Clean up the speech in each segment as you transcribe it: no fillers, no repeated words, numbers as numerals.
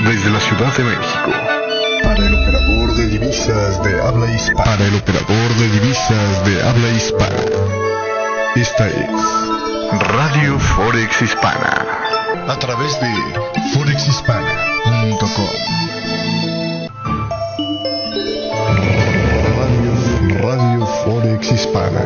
desde la Ciudad de México. Para el operador de divisas de habla hispana. Para el operador de divisas de habla hispana. Esta es Radio Forex Hispana. A través de forexhispana.com. Radio Forex Hispana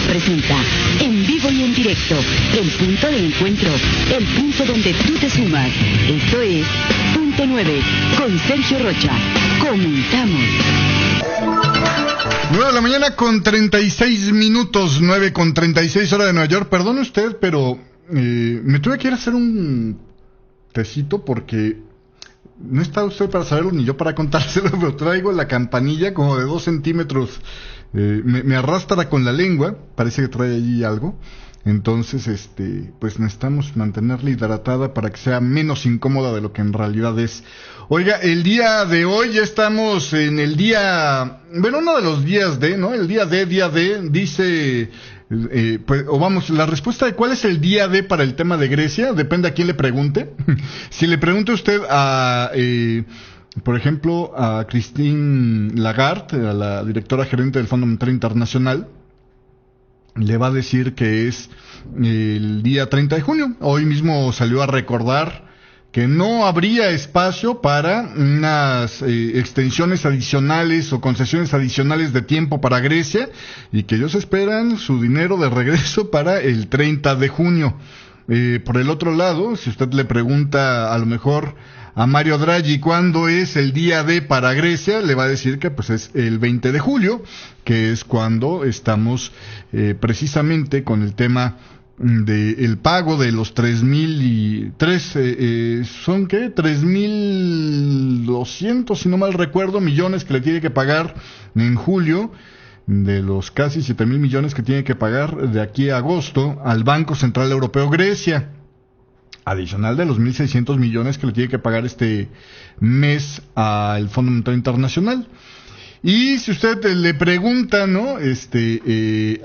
presenta en vivo y en directo el punto de encuentro, el punto donde tú te sumas. Esto es Punto 9 con Sergio Rocha. Comenzamos. 9 de la mañana con 36 minutos, 9 con 36 hora de Nueva York. Perdone usted, pero me tuve que ir a hacer un tecito porque no está usted para saberlo ni yo para contárselo, pero traigo la campanilla como de 2 centímetros. Me arrastra con la lengua, parece que trae allí algo. Entonces, pues necesitamos mantenerla hidratada para que sea menos incómoda de lo que en realidad es. Oiga, el día de hoy ya estamos en el día, bueno, uno de los días de, ¿no? El día D, dice, pues, o vamos, la respuesta de cuál es el día D para el tema de Grecia, depende a quién le pregunte. Si le pregunta usted a, por ejemplo, a Christine Lagarde, a la directora gerente del Fondo Monetario Internacional, le va a decir que es el día 30 de junio. Hoy mismo salió a recordar que no habría espacio para unas extensiones adicionales o concesiones adicionales de tiempo para Grecia y que ellos esperan su dinero de regreso para el 30 de junio. Por el otro lado, si usted le pregunta a lo mejor a Mario Draghi cuándo es el día D para Grecia, le va a decir que pues es el 20 de julio, que es cuando estamos precisamente con el tema del pago de los 3.200, si no mal recuerdo, millones que le tiene que pagar en julio, de los casi 7.000 millones que tiene que pagar de aquí a agosto al Banco Central Europeo Grecia, adicional de los 1.600 millones que le tiene que pagar este mes al Fondo Monetario Internacional. Y si usted le pregunta, ¿no?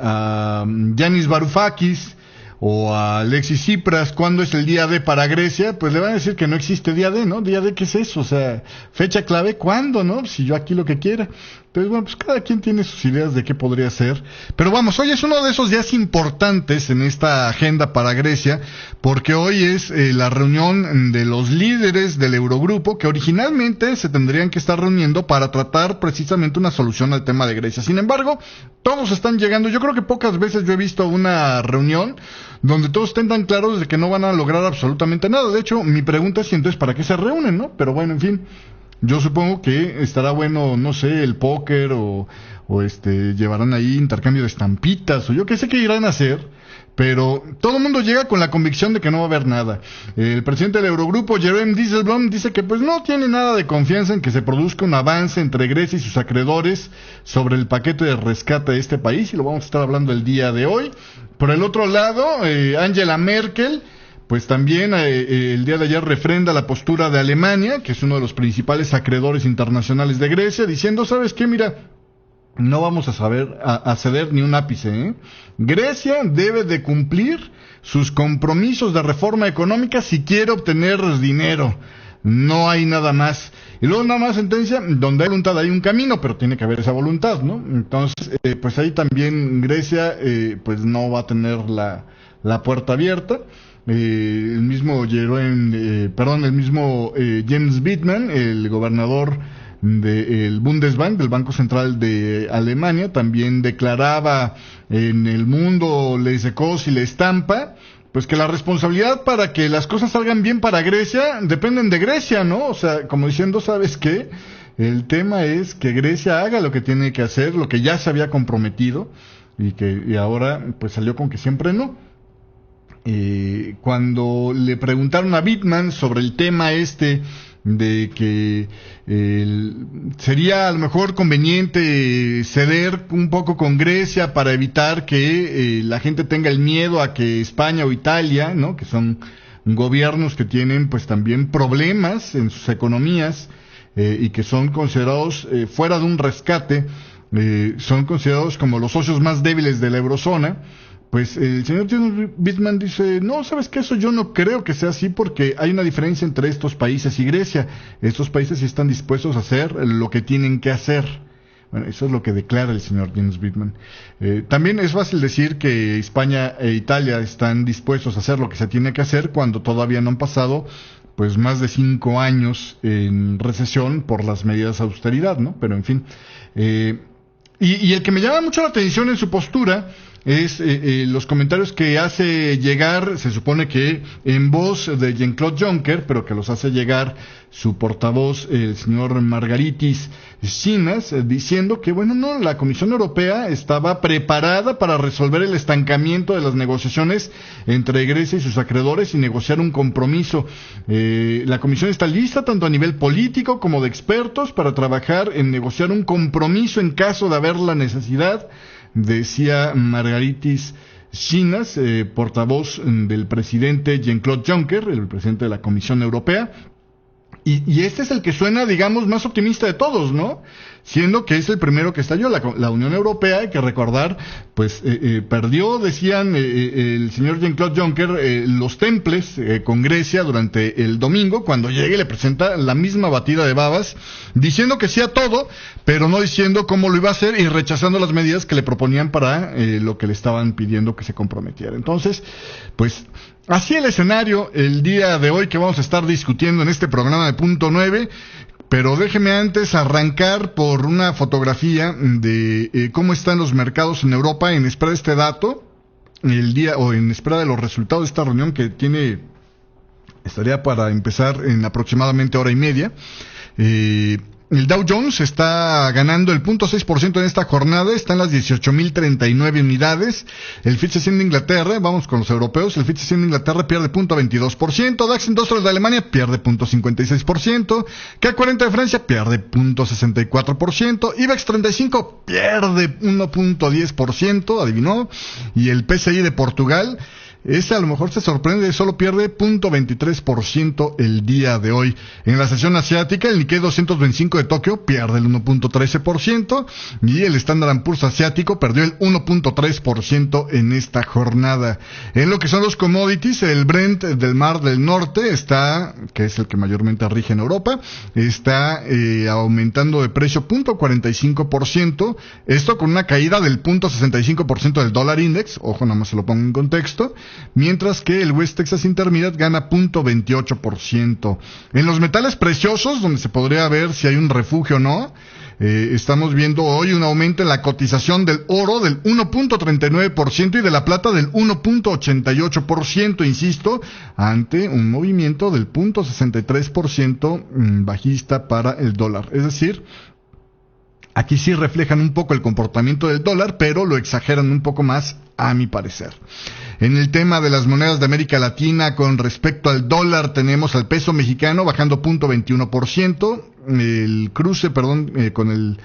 A Yanis Varoufakis o a Alexis Tsipras cuándo es el día D para Grecia, pues le van a decir que no existe día D, ¿no? Día D, ¿qué es eso? O sea, fecha clave, ¿cuándo, no? Si yo aquí lo que quiera. Entonces, bueno, pues cada quien tiene sus ideas de qué podría ser. Pero vamos, hoy es uno de esos días importantes en esta agenda para Grecia, porque hoy es la reunión de los líderes del Eurogrupo, que originalmente se tendrían que estar reuniendo para tratar precisamente una solución al tema de Grecia. Sin embargo, todos están llegando. Yo creo que pocas veces yo he visto una reunión donde todos estén tan claros de que no van a lograr absolutamente nada. De hecho, mi pregunta es si entonces ¿para qué se reúnen, no? Pero bueno, en fin, yo supongo que estará bueno, no sé, el póker o llevarán ahí intercambio de estampitas o yo qué sé qué irán a hacer, pero todo el mundo llega con la convicción de que no va a haber nada. El presidente del Eurogrupo, Jeroen Dijsselbloem, dice que pues no tiene nada de confianza en que se produzca un avance entre Grecia y sus acreedores sobre el paquete de rescate de este país, y lo vamos a estar hablando el día de hoy. Por el otro lado, Angela Merkel, pues también el día de ayer refrenda la postura de Alemania, que es uno de los principales acreedores internacionales de Grecia, diciendo, ¿sabes qué? Mira, no vamos a ceder ni un ápice, ¿eh? Grecia debe de cumplir sus compromisos de reforma económica si quiere obtener dinero. No hay nada más. Y luego nada más sentencia, donde hay voluntad hay un camino, pero tiene que haber esa voluntad, ¿no? Entonces, pues ahí también Grecia, pues no va a tener la puerta abierta. El mismo Jens Wittmann, el gobernador del Bundesbank, del Banco Central de Alemania, también declaraba en El Mundo, Le Secos y Le Estampa, pues que la responsabilidad para que las cosas salgan bien para Grecia dependen de Grecia, ¿no? O sea, como diciendo, ¿sabes qué? El tema es que Grecia haga lo que tiene que hacer, lo que ya se había comprometido, y ahora pues salió con que siempre no. Cuando le preguntaron a Wittmann sobre el tema de que sería a lo mejor conveniente ceder un poco con Grecia para evitar que la gente tenga el miedo a que España o Italia, ¿no? Que son gobiernos que tienen pues también problemas en sus economías y que son considerados fuera de un rescate, son considerados como los socios más débiles de la eurozona. pues el señor James Bittman dice, no, ¿sabes qué? Eso yo no creo que sea así porque hay una diferencia entre estos países y Grecia. Estos países sí están dispuestos a hacer lo que tienen que hacer. Bueno, eso es lo que declara el señor James Bittman. También es fácil decir que España e Italia están dispuestos a hacer lo que se tiene que hacer cuando todavía no han pasado pues más de 5 años en recesión por las medidas de austeridad, ¿no? Pero en fin. Y el que me llama mucho la atención en su postura es los comentarios que hace llegar, se supone que en voz de Jean-Claude Juncker, pero que los hace llegar su portavoz, el señor Margaritis Schinas, diciendo que, bueno, no, la Comisión Europea estaba preparada para resolver el estancamiento de las negociaciones entre Grecia y sus acreedores y negociar un compromiso. La Comisión está lista, tanto a nivel político como de expertos, para trabajar en negociar un compromiso en caso de haber la necesidad, decía Margaritis Schinas, portavoz del presidente Jean-Claude Juncker, el presidente de la Comisión Europea. Y este es el que suena, digamos, más optimista de todos, ¿no? Siendo que es el primero que estalló. La Unión Europea, hay que recordar, pues perdió, decían el señor Jean-Claude Juncker, los temples con Grecia durante el domingo, cuando llega y le presenta la misma batida de babas, diciendo que sí a todo, pero no diciendo cómo lo iba a hacer y rechazando las medidas que le proponían para lo que le estaban pidiendo que se comprometiera. Entonces, pues así el escenario el día de hoy que vamos a estar discutiendo en este programa de Punto 9, pero déjeme antes arrancar por una fotografía de cómo están los mercados en Europa en espera de este dato, en espera de los resultados de esta reunión que estaría para empezar en aproximadamente hora y media. El Dow Jones está ganando el 0.6% en esta jornada, está en las 18.039 unidades. El FTSE 100 de Inglaterra, vamos con los europeos, el FTSE 100 de Inglaterra pierde 0.22%, DAX Industrial de Alemania pierde 0.56%, CAC 40 de Francia pierde 0.64%, IBEX 35 pierde 1.10%, adivinó, y el PCI de Portugal, ese a lo mejor se sorprende, solo pierde 0.23% el día de hoy. En la sesión asiática, el Nikkei 225 de Tokio pierde el 1.13% y el Standard & Poor's asiático perdió el 1.3% en esta jornada. En lo que son los commodities, el Brent del Mar del Norte está, que es el que mayormente rige en Europa, está aumentando de precio 0.45%, esto con una caída del 0.65% del dólar index, ojo, nada más se lo pongo en contexto, mientras que el West Texas Intermediate gana 0.28%. En los metales preciosos, donde se podría ver si hay un refugio o no, estamos viendo hoy un aumento en la cotización del oro del 1.39% y de la plata del 1.88%, insisto, ante un movimiento del 0.63% bajista para el dólar. Es decir, aquí sí reflejan un poco el comportamiento del dólar, pero lo exageran un poco más, a mi parecer. En el tema de las monedas de América Latina, con respecto al dólar, tenemos al peso mexicano bajando 0.21%, el cruce, con el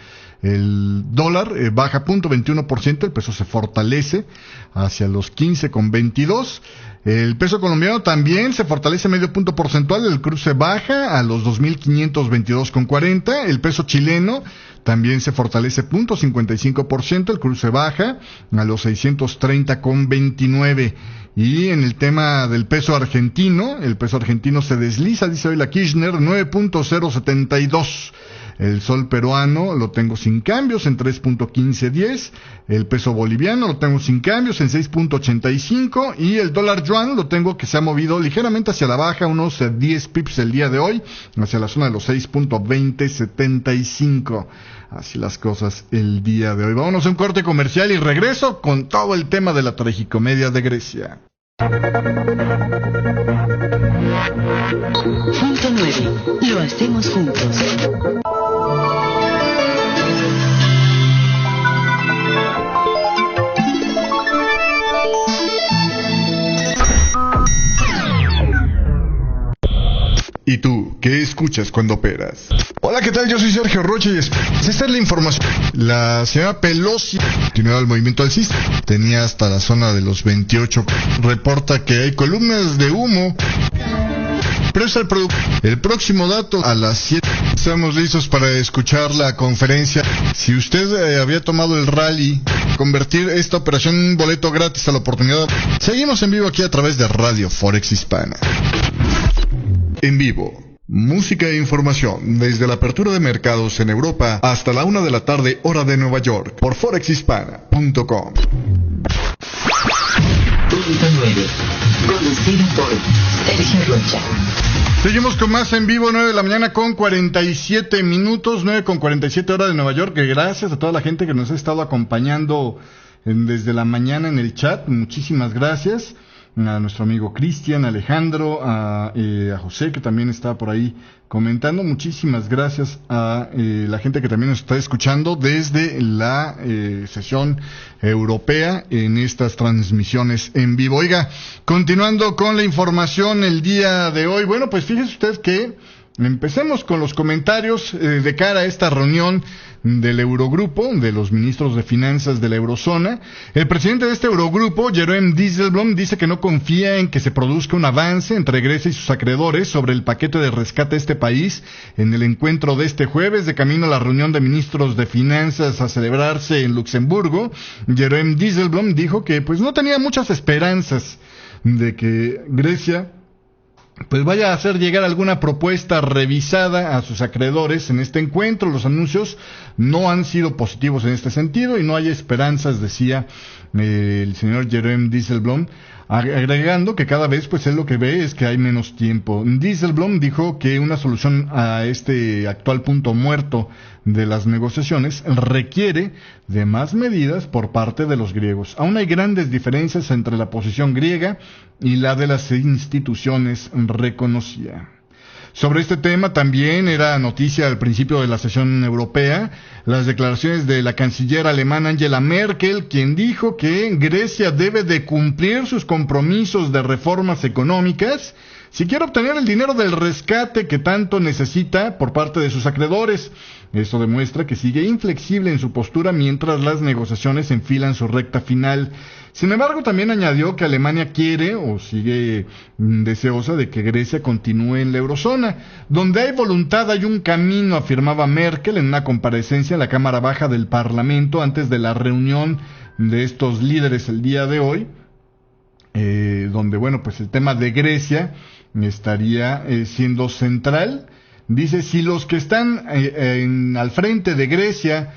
dólar baja 0.21%, el peso se fortalece hacia los 15.22. El peso colombiano también se fortalece medio punto porcentual, el cruce baja a los 2.522.40. El peso chileno también se fortalece 0.55%, el cruce baja a los 630.29. Y en el tema del peso argentino, el peso argentino se desliza, dice hoy la Kirchner, 9.072. El sol peruano lo tengo sin cambios en 3.1510, el peso boliviano lo tengo sin cambios en 6.85 y el dólar yuan lo tengo que se ha movido ligeramente hacia la baja, unos 10 pips el día de hoy, hacia la zona de los 6.2075. Así las cosas el día de hoy. Vámonos a un corte comercial y regreso con todo el tema de la tragicomedia de Grecia. Punto 9. Lo hacemos juntos. ¿Y tú, qué escuchas cuando operas? Hola, ¿qué tal? Yo soy Sergio Rocha y esta es la información. La señora Pelosi continuaba el movimiento alcista. Tenía hasta la zona de los 28. Reporta que hay columnas de humo Presta el próximo dato a las 7. Estamos listos para escuchar la conferencia. Si usted había tomado el rally, convertir esta operación en un boleto gratis a la oportunidad. Seguimos en vivo aquí a través de Radio Forex Hispana. En vivo. Música e información desde la apertura de mercados en Europa hasta la 1 de la tarde hora de Nueva York por forexhispana.com. Punto 9. Conducido por Sergio Rocha. Seguimos con más en vivo, 9 de la mañana con 47 minutos, 9 con 47 hora de Nueva York. Gracias a toda la gente que nos ha estado acompañando desde la mañana en el chat. Muchísimas gracias. A nuestro amigo Cristian, Alejandro, a José, que también está por ahí comentando. Muchísimas gracias a la gente que también nos está escuchando desde la sesión europea en estas transmisiones en vivo. Oiga, continuando con la información el día de hoy, bueno, pues fíjese usted que empecemos con los comentarios de cara a esta reunión del Eurogrupo, de los ministros de finanzas de la Eurozona. El presidente de este Eurogrupo, Jeroen Dijsselbloem, dice que no confía en que se produzca un avance entre Grecia y sus acreedores sobre el paquete de rescate de este país en el encuentro de este jueves, de camino a la reunión de ministros de finanzas a celebrarse en Luxemburgo. Jeroen Dijsselbloem dijo que pues no tenía muchas esperanzas de que Grecia pues vaya a hacer llegar alguna propuesta revisada a sus acreedores en este encuentro. Los anuncios no han sido positivos en este sentido y no hay esperanzas, decía el señor Jeroen Dijsselbloem, agregando que cada vez pues él lo que ve es que hay menos tiempo. Dijsselbloem dijo que una solución a este actual punto muerto de las negociaciones requiere de más medidas por parte de los griegos. Aún hay grandes diferencias entre la posición griega y la de las instituciones, reconocía. Sobre este tema también era noticia al principio de la sesión europea las declaraciones de la canciller alemana Angela Merkel, quien dijo que Grecia debe de cumplir sus compromisos de reformas económicas si quiere obtener el dinero del rescate que tanto necesita por parte de sus acreedores. Esto demuestra que sigue inflexible en su postura mientras las negociaciones enfilan su recta final. Sin embargo, también añadió que Alemania quiere o sigue deseosa de que Grecia continúe en la eurozona. Donde hay voluntad hay un camino, afirmaba Merkel en una comparecencia en la Cámara Baja del Parlamento antes de la reunión de estos líderes el día de hoy, donde, bueno, pues el tema de Grecia estaría siendo central. Dice, si los que están al frente de Grecia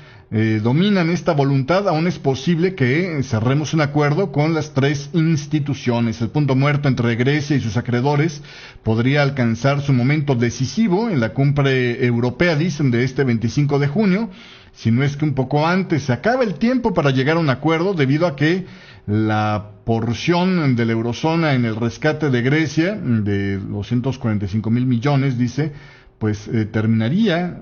dominan esta voluntad, aún es posible que cerremos un acuerdo con las tres instituciones. El punto muerto entre Grecia y sus acreedores podría alcanzar su momento decisivo en la cumbre europea, dicen, de este 25 de junio, si no es que un poco antes. Se acaba el tiempo para llegar a un acuerdo debido a que la porción de la eurozona en el rescate de Grecia, de 245,000 millones, dice, pues terminaría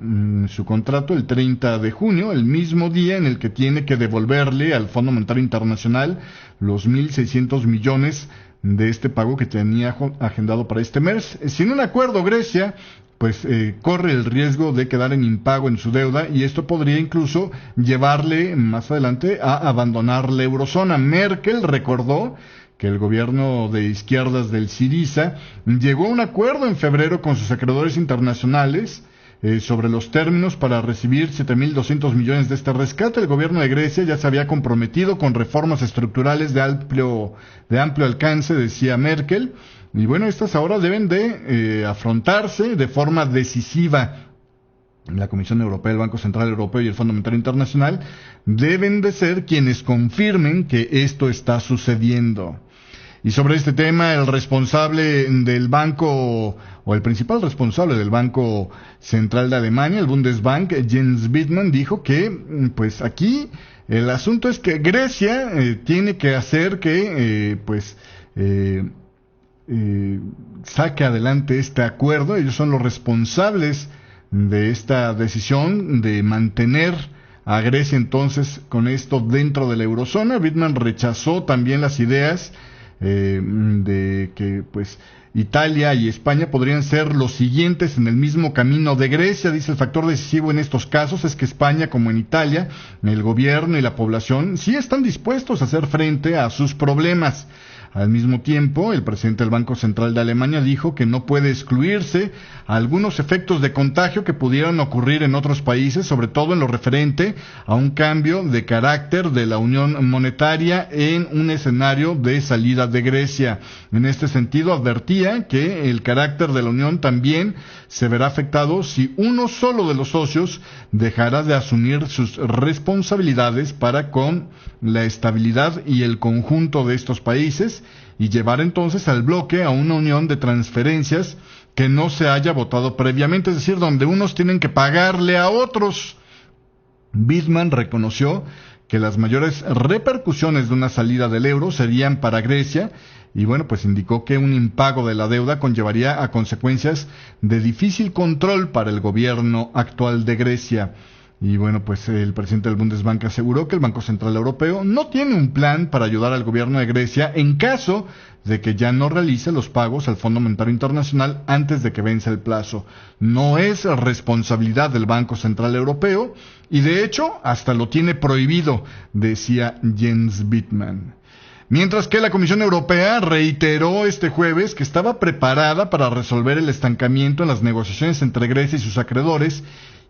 su contrato el 30 de junio, el mismo día en el que tiene que devolverle al Fondo Monetario Internacional los 1.600 millones de este pago que tenía agendado para este mes. Sin un acuerdo, Grecia pues corre el riesgo de quedar en impago en su deuda, y esto podría incluso llevarle más adelante a abandonar la eurozona. Merkel recordó que el gobierno de izquierdas del Syriza llegó a un acuerdo en febrero con sus acreedores internacionales sobre los términos para recibir 7.200 millones de este rescate. El gobierno de Grecia ya se había comprometido con reformas estructurales de amplio alcance, decía Merkel, y bueno, estas ahora deben de afrontarse de forma decisiva. La Comisión Europea, el Banco Central Europeo y el Fondo Monetario Internacional deben de ser quienes confirmen que esto está sucediendo. Y sobre este tema, el responsable del banco, o el principal responsable del Banco Central de Alemania, el Bundesbank, Jens Wittmann, dijo que, pues aquí, el asunto es que Grecia tiene que hacer que, saque adelante este acuerdo. Ellos son los responsables de esta decisión de mantener a Grecia entonces con esto dentro de la eurozona. Wittmann rechazó también las ideas de que pues Italia y España podrían ser los siguientes en el mismo camino de Grecia. Dice, el factor decisivo en estos casos es que España, como en Italia, el gobierno y la población sí están dispuestos a hacer frente a sus problemas. Al mismo tiempo, el presidente del Banco Central de Alemania dijo que no puede excluirse algunos efectos de contagio que pudieran ocurrir en otros países, sobre todo en lo referente a un cambio de carácter de la unión monetaria en un escenario de salida de Grecia. En este sentido, advertía que el carácter de la unión también se verá afectado si uno solo de los socios dejará de asumir sus responsabilidades para con la estabilidad y el conjunto de estos países y llevar entonces al bloque a una unión de transferencias que no se haya votado previamente, es decir, donde unos tienen que pagarle a otros. Bittman reconoció que las mayores repercusiones de una salida del euro serían para Grecia y bueno, pues indicó que un impago de la deuda conllevaría a consecuencias de difícil control para el gobierno actual de Grecia. Y bueno, pues el presidente del Bundesbank aseguró que el Banco Central Europeo no tiene un plan para ayudar al gobierno de Grecia en caso de que ya no realice los pagos al Fondo Monetario Internacional antes de que venza el plazo. No es responsabilidad del Banco Central Europeo y de hecho hasta lo tiene prohibido, decía Jens Bittman. Mientras que la Comisión Europea reiteró este jueves que estaba preparada para resolver el estancamiento en las negociaciones entre Grecia y sus acreedores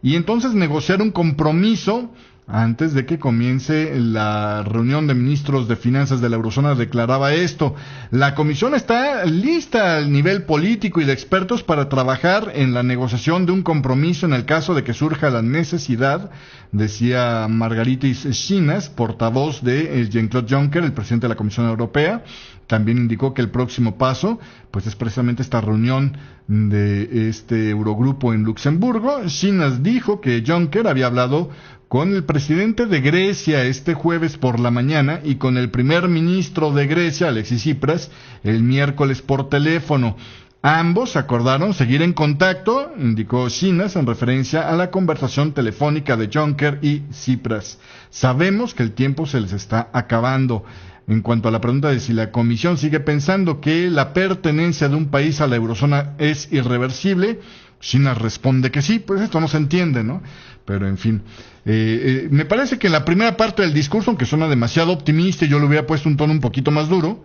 y entonces negociar un compromiso antes de que comience la reunión de ministros de finanzas de la eurozona. Declaraba esto: la Comisión está lista al nivel político y de expertos para trabajar en la negociación de un compromiso en el caso de que surja la necesidad, decía Margaritis Schinas, portavoz de Jean-Claude Juncker, el presidente de la Comisión Europea. También indicó que el próximo paso pues es precisamente esta reunión de este Eurogrupo en Luxemburgo. Schinas dijo que Juncker había hablado con el presidente de Grecia este jueves por la mañana y con el primer ministro de Grecia, Alexis Tsipras, el miércoles por teléfono. Ambos acordaron seguir en contacto, indicó Schinas en referencia a la conversación telefónica de Juncker y Tsipras. Sabemos que el tiempo se les está acabando. En cuanto a la pregunta de si la Comisión sigue pensando que la pertenencia de un país a la eurozona es irreversible, Schinas responde que sí. Pues esto no se entiende, ¿no? Pero en fin, me parece que en la primera parte del discurso, aunque suena demasiado optimista y yo le hubiera puesto un tono un poquito más duro,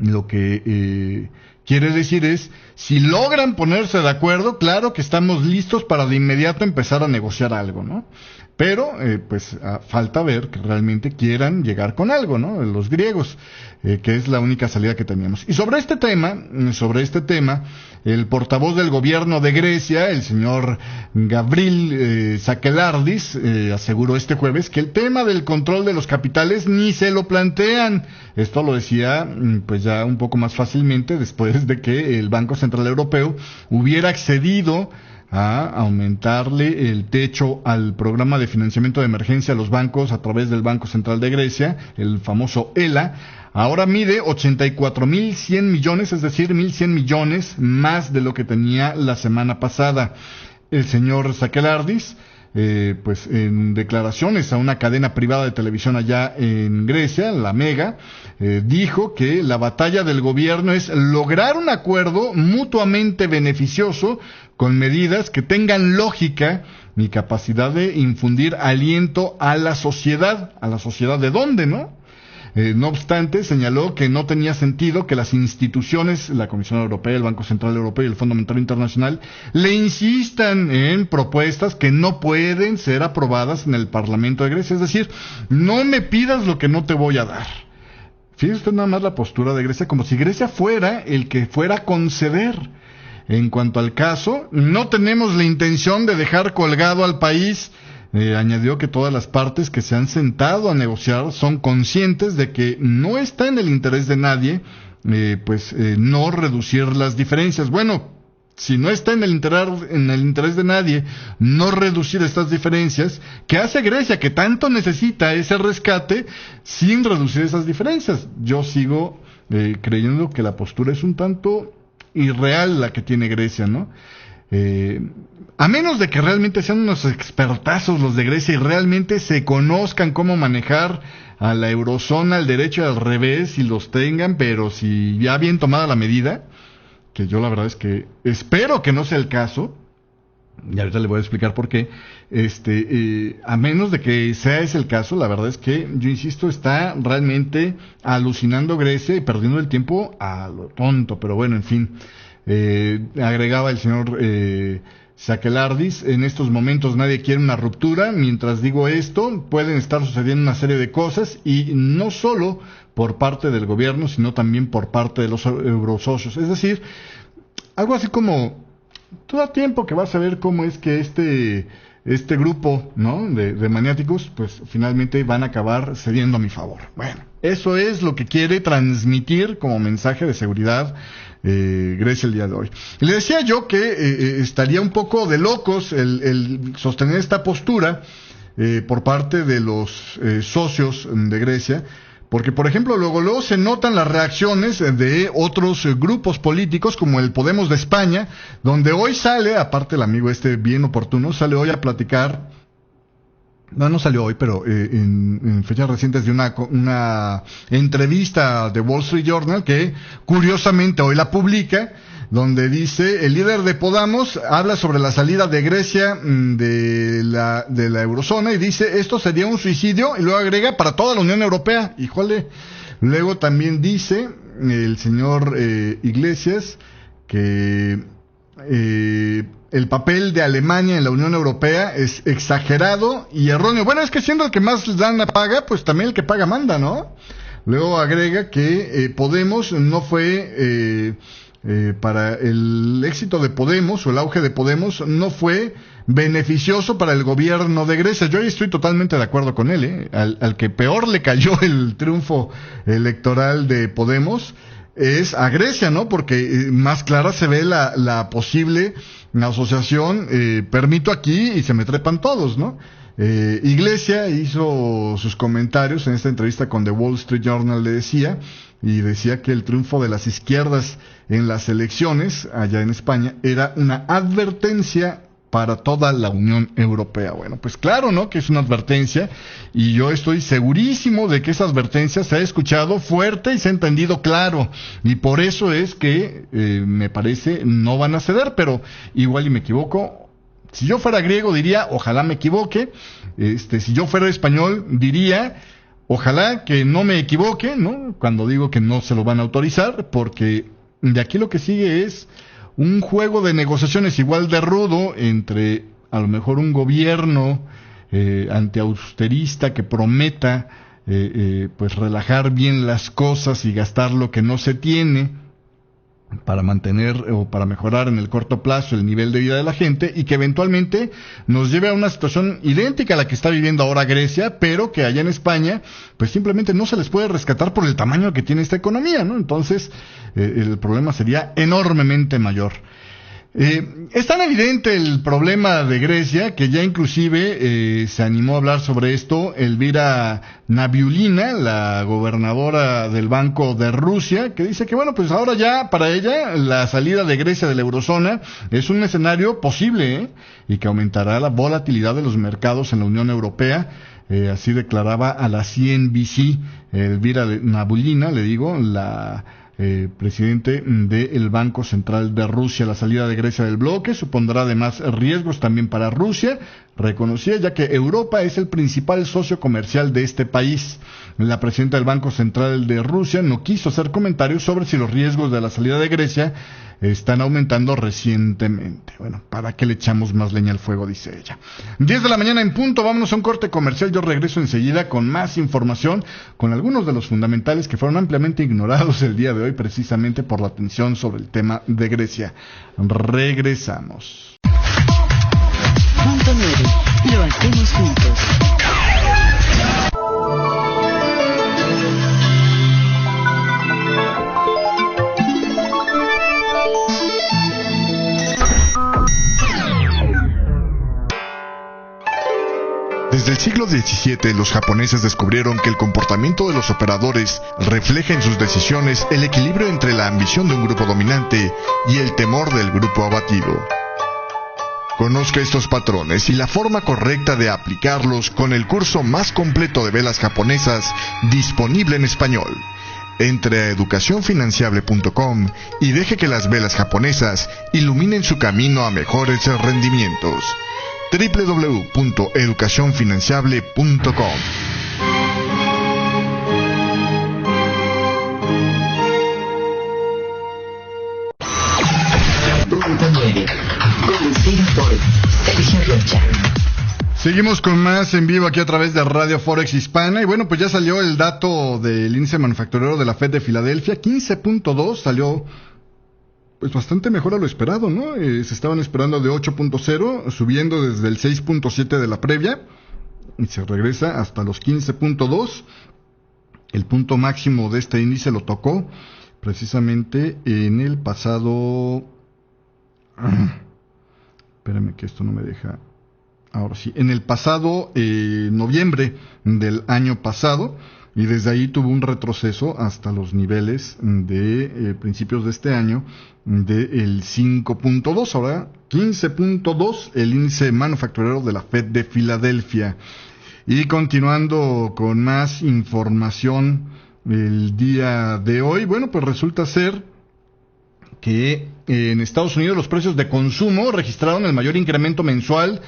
lo que quiere decir es, si logran ponerse de acuerdo, claro que estamos listos para de inmediato empezar a negociar algo, ¿no? Pero, pues, falta ver que realmente quieran llegar con algo, ¿no? Los griegos, que es la única salida que teníamos. Y sobre este tema, el portavoz del gobierno de Grecia, el señor Gavril Sakelardis, aseguró este jueves que el tema del control de los capitales ni se lo plantean. Esto lo decía, pues ya un poco más fácilmente después de que el Banco Central Europeo hubiera accedido a aumentarle el techo al programa de financiamiento de emergencia a los bancos a través del Banco Central de Grecia, el famoso ELA. Ahora mide 84.100 millones, es decir, 1.100 millones más de lo que tenía la semana pasada. El señor Sakelardis, pues en declaraciones a una cadena privada de televisión allá en Grecia, la Mega, dijo que la batalla del gobierno es lograr un acuerdo mutuamente beneficioso con medidas que tengan lógica y capacidad de infundir aliento a la sociedad. ¿A la sociedad de dónde, no? No obstante, señaló que no tenía sentido que las instituciones, la Comisión Europea, el Banco Central Europeo y el Fondo Monetario Internacional, le insistan en propuestas que no pueden ser aprobadas en el Parlamento de Grecia. Es decir, no me pidas lo que no te voy a dar. Fíjese usted nada más la postura de Grecia, como si Grecia fuera el que fuera a conceder. En cuanto al caso, no tenemos la intención de dejar colgado al país. Añadió que todas las partes que se han sentado a negociar son conscientes de que no está en el interés de nadie, no reducir las diferencias. Bueno, si no está en el interés de nadie no reducir estas diferencias, ¿qué hace Grecia, que tanto necesita ese rescate, sin reducir esas diferencias? Yo sigo creyendo que la postura es un tanto irreal la que tiene Grecia, ¿no? A menos de que realmente sean unos expertazos los de Grecia y realmente se conozcan cómo manejar a la eurozona al derecho y al revés y los tengan, pero si ya bien tomada la medida, que yo la verdad es que espero que no sea el caso, y ahorita le voy a explicar por qué, a menos de que sea ese el caso, la verdad es que, yo insisto, está realmente alucinando Grecia y perdiendo el tiempo a lo tonto, pero bueno, en fin, agregaba el señor Sakelardis, en estos momentos nadie quiere una ruptura, mientras digo esto, pueden estar sucediendo una serie de cosas, y no solo por parte del gobierno, sino también por parte de los eurosocios, es decir, algo así como, todo tiempo que vas a ver cómo es que este grupo, ¿no?, de maniáticos, pues finalmente van a acabar cediendo a mi favor. Bueno, eso es lo que quiere transmitir como mensaje de seguridad Grecia el día de hoy. Le decía yo que estaría un poco de locos el sostener esta postura por parte de los socios de Grecia, porque, por ejemplo, luego se notan las reacciones de otros grupos políticos, como el Podemos de España, donde hoy sale, aparte el amigo bien oportuno, sale hoy a platicar, no salió hoy, pero en fechas recientes de una entrevista de Wall Street Journal, que curiosamente hoy la publica, donde dice, el líder de Podemos habla sobre la salida de Grecia de la eurozona y dice, esto sería un suicidio, y luego agrega, para toda la Unión Europea. Híjole. Luego también dice el señor Iglesias que el papel de Alemania en la Unión Europea es exagerado y erróneo. Bueno, es que siendo el que más lana paga, pues también el que paga manda, ¿no? Luego agrega que Podemos no fue... para el éxito de Podemos o el auge de Podemos no fue beneficioso para el gobierno de Grecia. Yo ahí estoy totalmente de acuerdo con él, al que peor le cayó el triunfo electoral de Podemos es a Grecia, ¿no? Porque más clara se ve la posible asociación, permito aquí y se me trepan todos, ¿no? Iglesia hizo sus comentarios en esta entrevista con The Wall Street Journal, le decía que el triunfo de las izquierdas en las elecciones allá en España era una advertencia para toda la Unión Europea. Bueno, pues claro, ¿no?, que es una advertencia, y yo estoy segurísimo de que esa advertencia se ha escuchado fuerte y se ha entendido claro, y por eso es que me parece no van a ceder, pero igual y me equivoco. Si yo fuera griego diría, ojalá me equivoque. Si yo fuera español diría, ojalá que no me equivoque, ¿no?, cuando digo que no se lo van a autorizar, porque de aquí lo que sigue es un juego de negociaciones igual de rudo entre a lo mejor un gobierno antiausterista que prometa pues relajar bien las cosas y gastar lo que no se tiene para mantener o para mejorar en el corto plazo el nivel de vida de la gente, y que eventualmente nos lleve a una situación idéntica a la que está viviendo ahora Grecia, pero que allá en España pues simplemente no se les puede rescatar por el tamaño que tiene esta economía, ¿no? Entonces el problema sería enormemente mayor. Es tan evidente el problema de Grecia que ya inclusive se animó a hablar sobre esto Elvira Nabiulina, la gobernadora del Banco de Rusia, que dice que bueno, pues ahora ya para ella la salida de Grecia de la eurozona es un escenario posible, y que aumentará la volatilidad de los mercados en la Unión Europea. Así declaraba a la CNBC Elvira Nabiulina, le digo, la presidente del Banco Central de Rusia. La salida de Grecia del bloque supondrá además riesgos también para Rusia, reconocía, ya que Europa es el principal socio comercial de este país. La presidenta del Banco Central de Rusia no quiso hacer comentarios sobre si los riesgos de la salida de Grecia están aumentando recientemente. Bueno, ¿para qué le echamos más leña al fuego?, dice ella. 10 de la mañana en punto, vámonos a un corte comercial. Yo regreso enseguida con más información, con algunos de los fundamentales que fueron ampliamente ignorados el día de hoy, precisamente por la atención sobre el tema de Grecia. Regresamos. Punto 9. Lo hacemos juntos. Desde el siglo XVII, los japoneses descubrieron que el comportamiento de los operadores refleja en sus decisiones el equilibrio entre la ambición de un grupo dominante y el temor del grupo abatido. Conozca estos patrones y la forma correcta de aplicarlos con el curso más completo de velas japonesas disponible en español. Entre a educacionfinanciable.com y deje que las velas japonesas iluminen su camino a mejores rendimientos. www.educacionfinanciable.com. Seguimos con más en vivo aquí a través de Radio Forex Hispana. Y bueno, pues ya salió el dato del índice manufacturero de la Fed de Filadelfia, 15.2, salió pues bastante mejor a lo esperado, ¿no? Se estaban esperando de 8.0, subiendo desde el 6.7 de la previa, y se regresa hasta los 15.2. El punto máximo de este índice lo tocó precisamente en el pasado... Espérame que esto no me deja... Ahora sí, en el pasado noviembre del año pasado, y desde ahí tuvo un retroceso hasta los niveles de principios de este año del 5.2, ahora 15.2 el índice manufacturero de la Fed de Filadelfia. Y continuando con más información el día de hoy, bueno, pues resulta ser que en Estados Unidos los precios de consumo registraron el mayor incremento mensual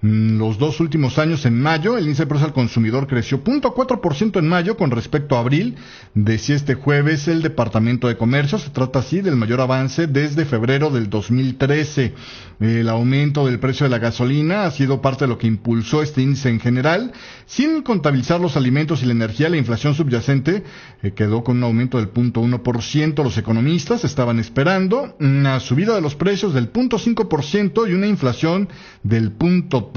los dos últimos años. En mayo, el índice de precios al consumidor creció 0.4% en mayo con respecto a abril, decía este jueves el Departamento de Comercio. Se trata así del mayor avance desde febrero del 2013. El aumento del precio de la gasolina ha sido parte de lo que impulsó este índice en general. Sin contabilizar los alimentos y la energía, la inflación subyacente quedó con un aumento del 0.1%. Los economistas estaban esperando una subida de los precios del 0.5% y una inflación del 0.2%.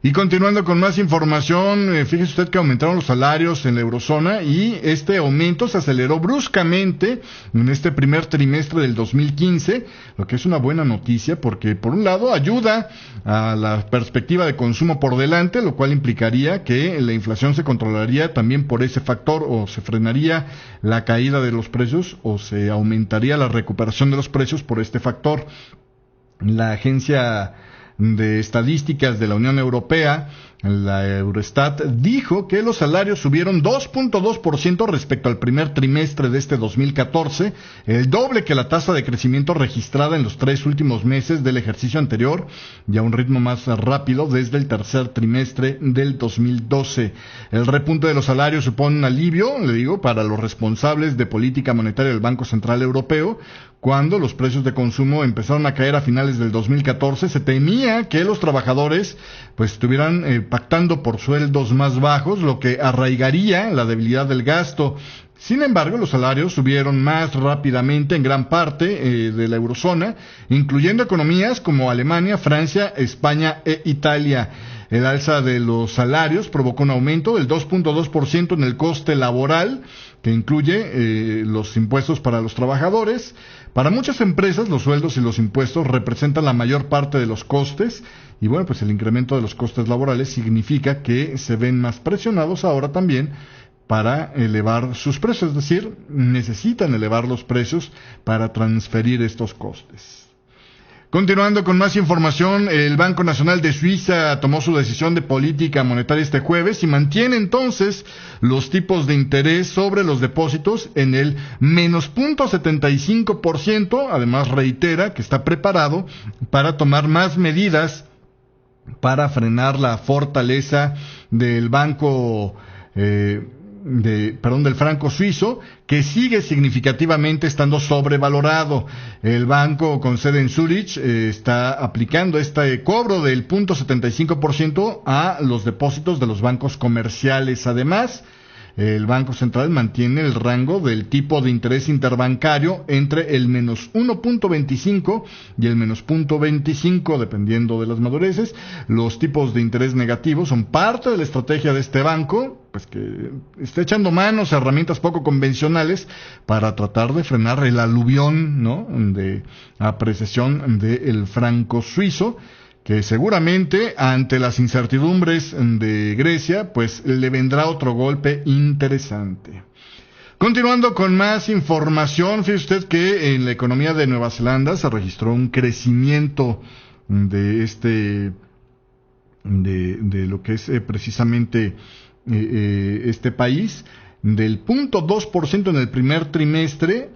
Y continuando con más información, fíjese usted que aumentaron los salarios en la eurozona y este aumento se aceleró bruscamente en este primer trimestre del 2015, lo que es una buena noticia porque por un lado ayuda a la perspectiva de consumo por delante, lo cual implicaría que la inflación se controlaría también por ese factor, o se frenaría la caída de los precios o se aumentaría la recuperación de los precios por este factor. La agencia de estadísticas de la Unión Europea, la Eurostat, dijo que los salarios subieron 2.2% respecto al primer trimestre de este 2014, el doble que la tasa de crecimiento registrada en los 3 últimos meses del ejercicio anterior, y a un ritmo más rápido desde el tercer trimestre del 2012. El repunte de los salarios supone un alivio, le digo, para los responsables de política monetaria del Banco Central Europeo. Cuando los precios de consumo empezaron a caer a finales del 2014, se temía que los trabajadores pues estuvieran pactando por sueldos más bajos, lo que arraigaría la debilidad del gasto. Sin embargo, los salarios subieron más rápidamente en gran parte de la eurozona, incluyendo economías como Alemania, Francia, España e Italia. El alza de los salarios provocó un aumento del 2.2% en el coste laboral, que incluye los impuestos para los trabajadores. Para muchas empresas, los sueldos y los impuestos representan la mayor parte de los costes, y bueno, pues el incremento de los costes laborales significa que se ven más presionados ahora también para elevar sus precios, es decir, necesitan elevar los precios para transferir estos costes. Continuando con más información, el Banco Nacional de Suiza tomó su decisión de política monetaria este jueves y mantiene entonces los tipos de interés sobre los depósitos en el menos 0.75%. Además reitera que está preparado para tomar más medidas para frenar la fortaleza del banco del franco suizo, que sigue significativamente estando sobrevalorado. El banco con sede en Zurich está aplicando este cobro del 0.75% a los depósitos de los bancos comerciales. Además, el Banco Central mantiene el rango del tipo de interés interbancario entre el menos 1.25 y el menos 0.25, dependiendo de las madureces. Los tipos de interés negativos son parte de la estrategia de este banco, pues que está echando manos a herramientas poco convencionales para tratar de frenar el aluvión, ¿no?, de apreciación del franco suizo, que seguramente ante las incertidumbres de Grecia, pues le vendrá otro golpe interesante. Continuando con más información, fíjese usted que en la economía de Nueva Zelanda se registró un crecimiento de lo que es precisamente este país. del 0.2% en el primer trimestre,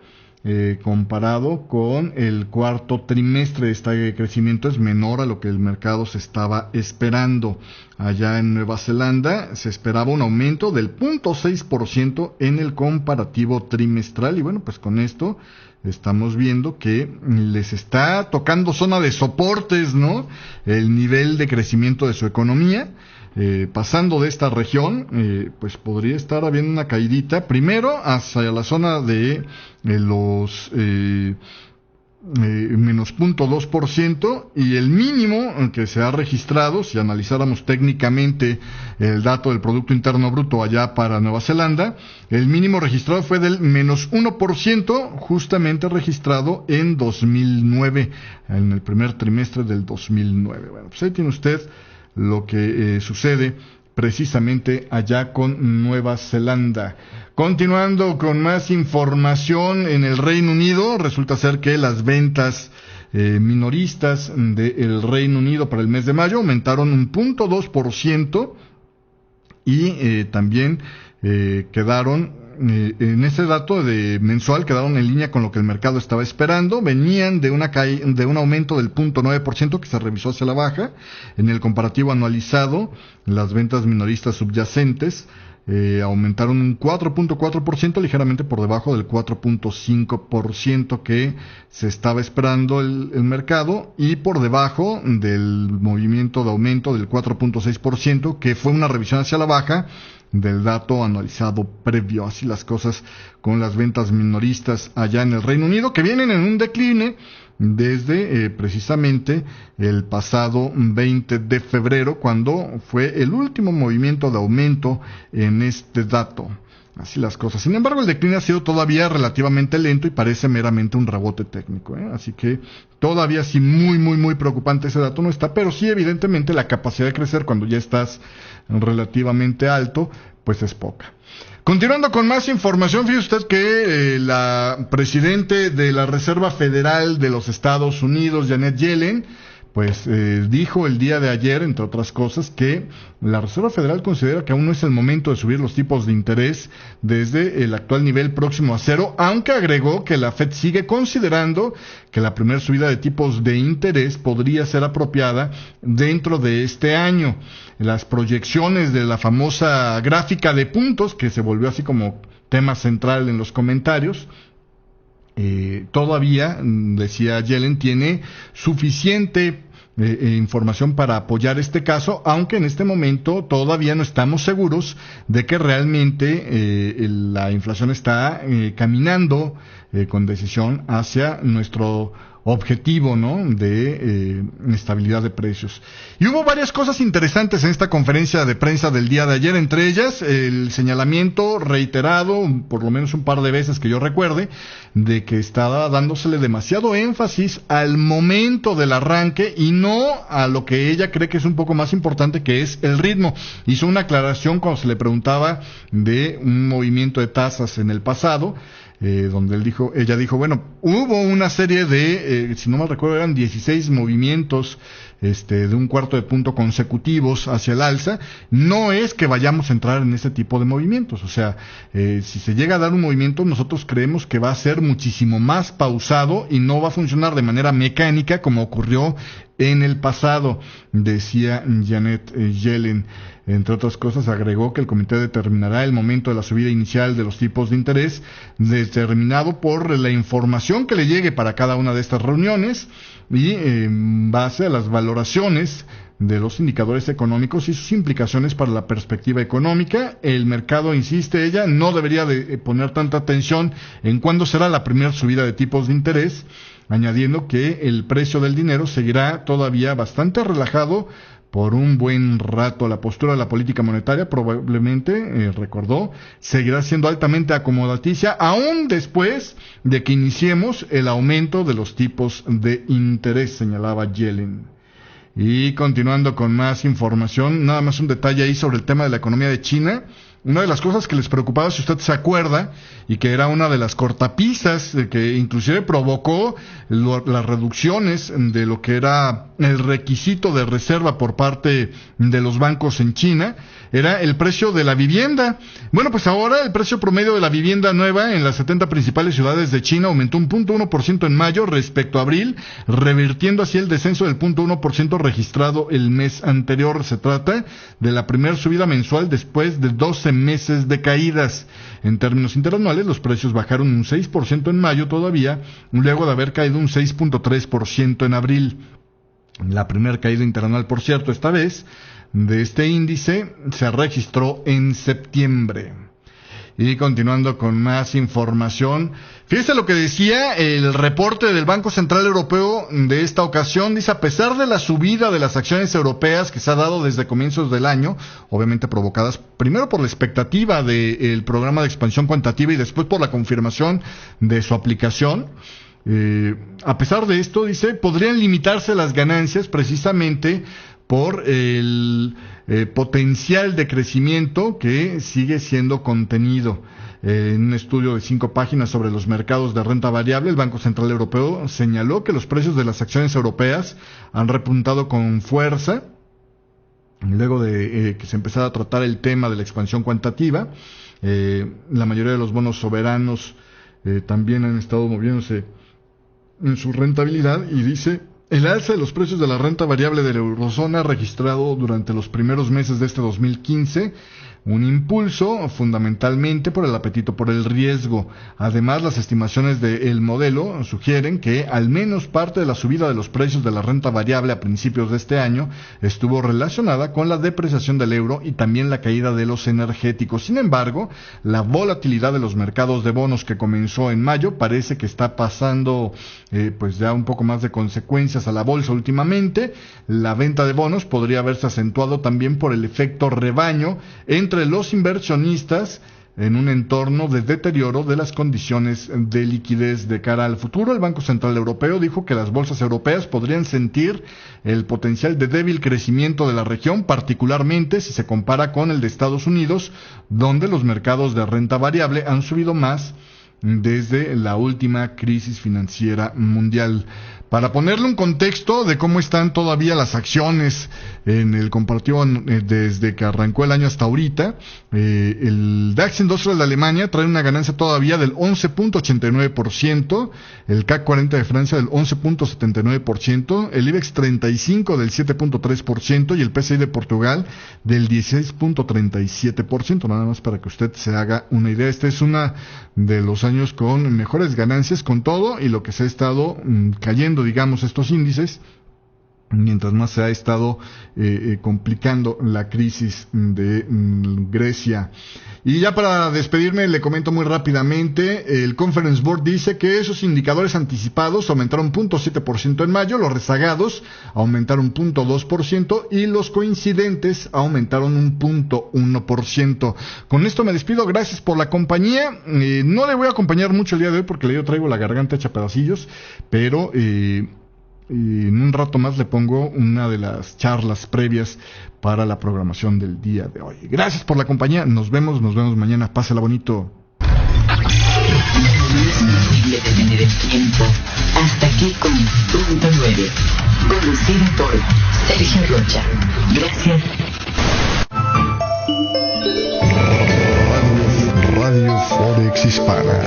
comparado con el cuarto trimestre. Este crecimiento es menor a lo que el mercado se estaba esperando. Allá en Nueva Zelanda se esperaba un aumento del 0.6% en el comparativo trimestral, y bueno, pues con esto estamos viendo que les está tocando zona de soportes, ¿no? El nivel de crecimiento de su economía. Pasando de esta región, pues podría estar habiendo una caidita, primero hacia la zona de los menos 0.2%, y el mínimo que se ha registrado, si analizáramos técnicamente el dato del Producto Interno Bruto allá para Nueva Zelanda, el mínimo registrado fue del menos 1%, justamente registrado en 2009, en el primer trimestre del 2009. Bueno, pues ahí tiene usted lo que sucede precisamente allá con Nueva Zelanda. Continuando con más información, en el Reino Unido, resulta ser que las ventas minoristas del Reino Unido para el mes de mayo aumentaron un 0.2%, y también quedaron en ese dato de mensual, quedaron en línea con lo que el mercado estaba esperando. Venían de un aumento del 0.9% que se revisó hacia la baja. En el comparativo anualizado, las ventas minoristas subyacentes aumentaron un 4.4%, ligeramente por debajo del 4.5% que se estaba esperando el mercado, y por debajo del movimiento de aumento del 4.6%, que fue una revisión hacia la baja del dato anualizado previo. Así las cosas con las ventas minoristas allá en el Reino Unido, que vienen en un decline desde precisamente el pasado 20 de febrero, cuando fue el último movimiento de aumento en este dato. Así las cosas. Sin embargo, el decline ha sido todavía relativamente lento y parece meramente un rebote técnico, Así que todavía sí muy preocupante ese dato no está, pero sí evidentemente la capacidad de crecer cuando ya estás relativamente alto, pues es poca. Continuando con más información, fíjese usted que la presidente de la Reserva Federal de los Estados Unidos, Janet Yellen, pues dijo el día de ayer, entre otras cosas, que la Reserva Federal considera que aún no es el momento de subir los tipos de interés desde el actual nivel próximo a cero, aunque agregó que la Fed sigue considerando que la primera subida de tipos de interés podría ser apropiada dentro de este año. Las proyecciones de la famosa gráfica de puntos, que se volvió así como tema central en los comentarios, todavía, decía Yellen, tiene suficiente información para apoyar este caso, aunque en este momento todavía no estamos seguros de que realmente la inflación está caminando con decisión hacia nuestro objetivo, ¿no?, de estabilidad de precios. Y hubo varias cosas interesantes en esta conferencia de prensa del día de ayer, entre ellas el señalamiento reiterado, por lo menos un par de veces que yo recuerde, de que estaba dándosele demasiado énfasis al momento del arranque y no a lo que ella cree que es un poco más importante, que es el ritmo. Hizo una aclaración cuando se le preguntaba de un movimiento de tasas en el pasado, donde ella dijo, bueno, hubo una serie de, si no mal recuerdo, eran 16 movimientos de un cuarto de punto consecutivos hacia el alza. No es que vayamos a entrar en ese tipo de movimientos, o sea, si se llega a dar un movimiento, nosotros creemos que va a ser muchísimo más pausado y no va a funcionar de manera mecánica como ocurrió en el pasado, decía Janet Yellen. Entre otras cosas, agregó que el comité determinará el momento de la subida inicial de los tipos de interés, determinado por la información que le llegue para cada una de estas reuniones y en base a las valoraciones de los indicadores económicos y sus implicaciones para la perspectiva económica. El mercado, insiste ella, no debería de poner tanta atención en cuándo será la primera subida de tipos de interés, añadiendo que el precio del dinero seguirá todavía bastante relajado por un buen rato. La postura de la política monetaria probablemente, recordó, seguirá siendo altamente acomodaticia aún después de que iniciemos el aumento de los tipos de interés, señalaba Yellen. Y continuando con más información, nada más un detalle ahí sobre el tema de la economía de China. una de las cosas que les preocupaba, si usted se acuerda, y que era una de las cortapisas que inclusive provocó las reducciones de lo que era el requisito de reserva por parte de los bancos en China, era el precio de la vivienda. Bueno, pues ahora el precio promedio de la vivienda nueva en las 70 principales ciudades de China aumentó un 0.1% en mayo respecto a abril, revirtiendo así el descenso del 0.1% registrado el mes anterior. Se trata de la primera subida mensual después de 12 meses de caídas. En términos interanuales, los precios bajaron un 6% en mayo todavía, luego de haber caído un 6.3% en abril. La primera caída interanual, por cierto, esta vez, de este índice, se registró en septiembre. Y continuando con más información, fíjese lo que decía el reporte del Banco Central Europeo de esta ocasión. Dice, a pesar de la subida de las acciones europeas que se ha dado desde comienzos del año, obviamente provocadas primero por la expectativa del programa de expansión cuantitativa y después por la confirmación de su aplicación, a pesar de esto, dice, podrían limitarse las ganancias precisamente por el potencial de crecimiento que sigue siendo contenido. En un estudio de 5 páginas sobre los mercados de renta variable, el Banco Central Europeo señaló que los precios de las acciones europeas han repuntado con fuerza luego de que se empezara a tratar el tema de la expansión cuantitativa. La mayoría de los bonos soberanos también han estado moviéndose en su rentabilidad, y dice, el alza de los precios de la renta variable de la eurozona registrado durante los primeros meses de este 2015 un impulso fundamentalmente por el apetito por el riesgo. Además, las estimaciones del modelo sugieren que al menos parte de la subida de los precios de la renta variable a principios de este año estuvo relacionada con la depreciación del euro y también la caída de los energéticos. Sin embargo, la volatilidad de los mercados de bonos que comenzó en mayo parece que está pasando pues ya un poco más de consecuencias a la bolsa últimamente. La venta de bonos podría haberse acentuado también por el efecto rebaño entre los inversionistas en un entorno de deterioro de las condiciones de liquidez de cara al futuro. El Banco Central Europeo dijo que las bolsas europeas podrían sentir el potencial de débil crecimiento de la región, particularmente si se compara con el de Estados Unidos, donde los mercados de renta variable han subido más desde la última crisis financiera mundial. Para ponerle un contexto de cómo están todavía las acciones en el comparativo desde que arrancó el año hasta ahorita, el DAX Industrial de Alemania trae una ganancia todavía del 11.89%, el CAC 40 de Francia del 11.79%, el IBEX 35 del 7.3% y el PCI de Portugal del 16.37%, nada más para que usted se haga una idea. Este es uno de los años con mejores ganancias con todo y lo que se ha estado cayendo, digamos, estos índices, mientras más se ha estado complicando la crisis de Grecia. Y ya para despedirme, le comento muy rápidamente, el Conference Board dice que esos indicadores anticipados aumentaron 0.7% en mayo, los rezagados aumentaron 0.2% y los coincidentes aumentaron un 0.1%. Con esto me despido, gracias por la compañía. No le voy a acompañar mucho el día de hoy porque yo traigo la garganta hecha pedacillos, pero en un rato más le pongo una de las charlas previas para la programación del día de hoy. Gracias por la compañía, nos vemos mañana, pásela bonito. Hasta aquí con Punto 9, conducido por Sergio Rocha. Gracias. Radio Forex Hispana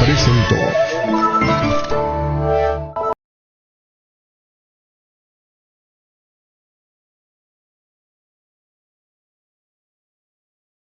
presentó